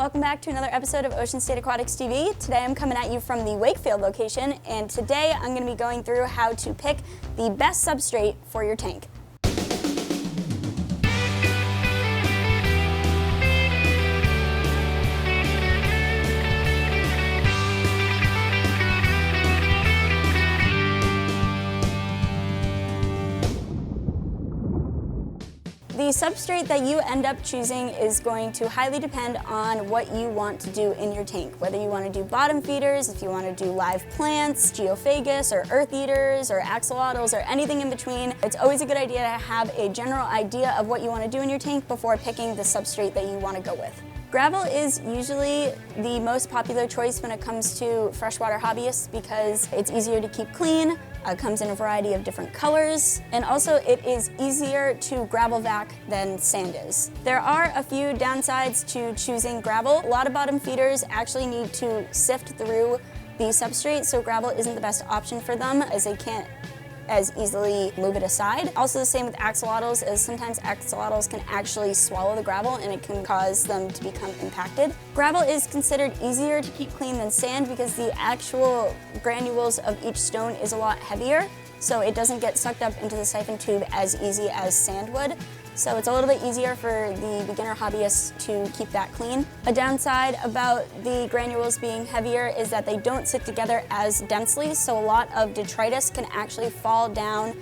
welcome back to another episode of Ocean State Aquatics TV. Today I'm coming at you from the Wakefield location, and today I'm going to be going through how to pick the best substrate for your tank. The substrate that you end up choosing is going to highly depend on what you want to do in your tank. Whether you want to do bottom feeders, if you want to do live plants, geophagus, or earth eaters, or axolotls, or anything in between, it's always a good idea to have a general idea of what you want to do in your tank before picking the substrate that you want to go with. Gravel is usually the most popular choice when it comes to freshwater hobbyists because it's easier to keep clean, comes in a variety of different colors, and also it is easier to gravel vac than sand is. There are a few downsides to choosing gravel. A lot of bottom feeders actually need to sift through the substrate, so gravel isn't the best option for them as they can't as easily move it aside. Also the same with axolotls, as sometimes axolotls can actually swallow the gravel and it can cause them to become impacted. Gravel is considered easier to keep clean than sand because the actual granules of each stone is a lot heavier, so it doesn't get sucked up into the siphon tube as easy as sand would. So it's a little bit easier for the beginner hobbyists to keep that clean. A downside about the granules being heavier is that they don't sit together as densely, so a lot of detritus can actually fall down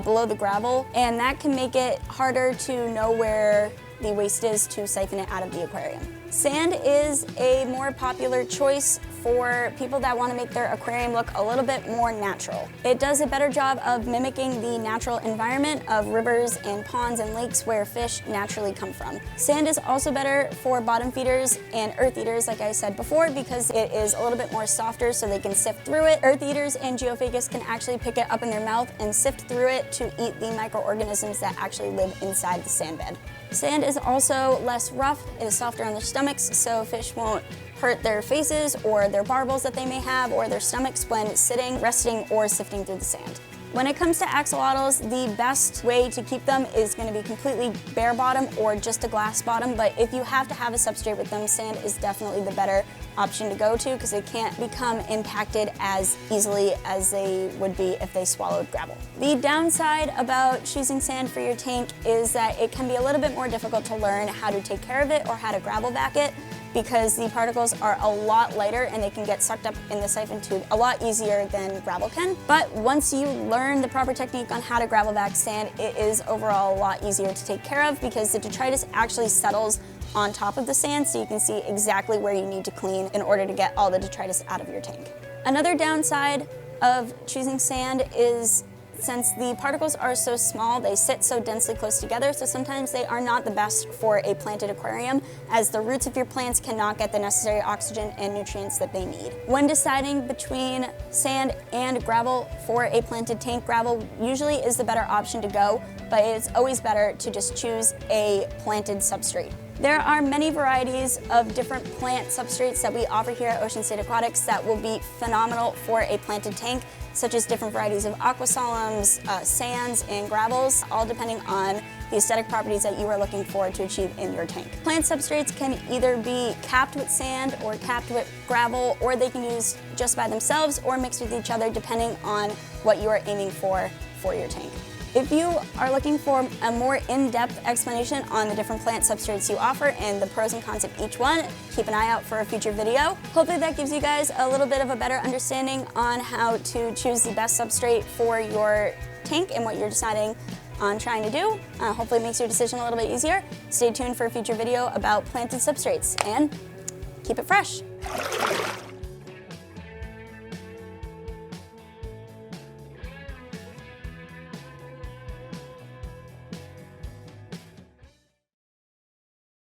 below the gravel, and that can make it harder to know where the waste is to siphon it out of the aquarium. Sand is a more popular choice for people that want to make their aquarium look a little bit more natural. It does a better job of mimicking the natural environment of rivers and ponds and lakes where fish naturally come from. Sand is also better for bottom feeders and earth eaters, like I said before, because it is a little bit more softer so they can sift through it. Earth eaters and geophagus can actually pick it up in their mouth and sift through it to eat the microorganisms that actually live inside the sand bed. Sand is also less rough, it is softer on their stomachs, so fish won't hurt their faces or their barbels that they may have or their stomachs when sitting, resting, or sifting through the sand. When it comes to axolotls, the best way to keep them is going to be completely bare bottom or just a glass bottom, but if you have to have a substrate with them, sand is definitely the better option to go to because they can't become impacted as easily as they would be if they swallowed gravel. The downside about choosing sand for your tank is that it can be a little bit more difficult to learn how to take care of it or how to gravel vac it, because the particles are a lot lighter and they can get sucked up in the siphon tube a lot easier than gravel can. But once you learn the proper technique on how to gravel vac sand, it is overall a lot easier to take care of because the detritus actually settles on top of the sand, so you can see exactly where you need to clean in order to get all the detritus out of your tank. Another downside of choosing sand is since the particles are so small, they sit so densely close together, so sometimes they are not the best for a planted aquarium, as the roots of your plants cannot get the necessary oxygen and nutrients that they need. When deciding between sand and gravel for a planted tank, gravel usually is the better option to go, but it's always better to just choose a planted substrate. There are many varieties of different plant substrates that we offer here at Ocean State Aquatics that will be phenomenal for a planted tank, such as different varieties of aquasolums, sands, and gravels, all depending on the aesthetic properties that you are looking for to achieve in your tank. Plant substrates can either be capped with sand or capped with gravel, or they can use just by themselves or mixed with each other depending on what you are aiming for your tank. If you are looking for a more in-depth explanation on the different plant substrates you offer and the pros and cons of each one, keep an eye out for a future video. Hopefully that gives you guys a little bit of a better understanding on how to choose the best substrate for your tank and what you're deciding on trying to do. Hopefully it makes your decision a little bit easier. Stay tuned for a future video about planted substrates and keep it fresh.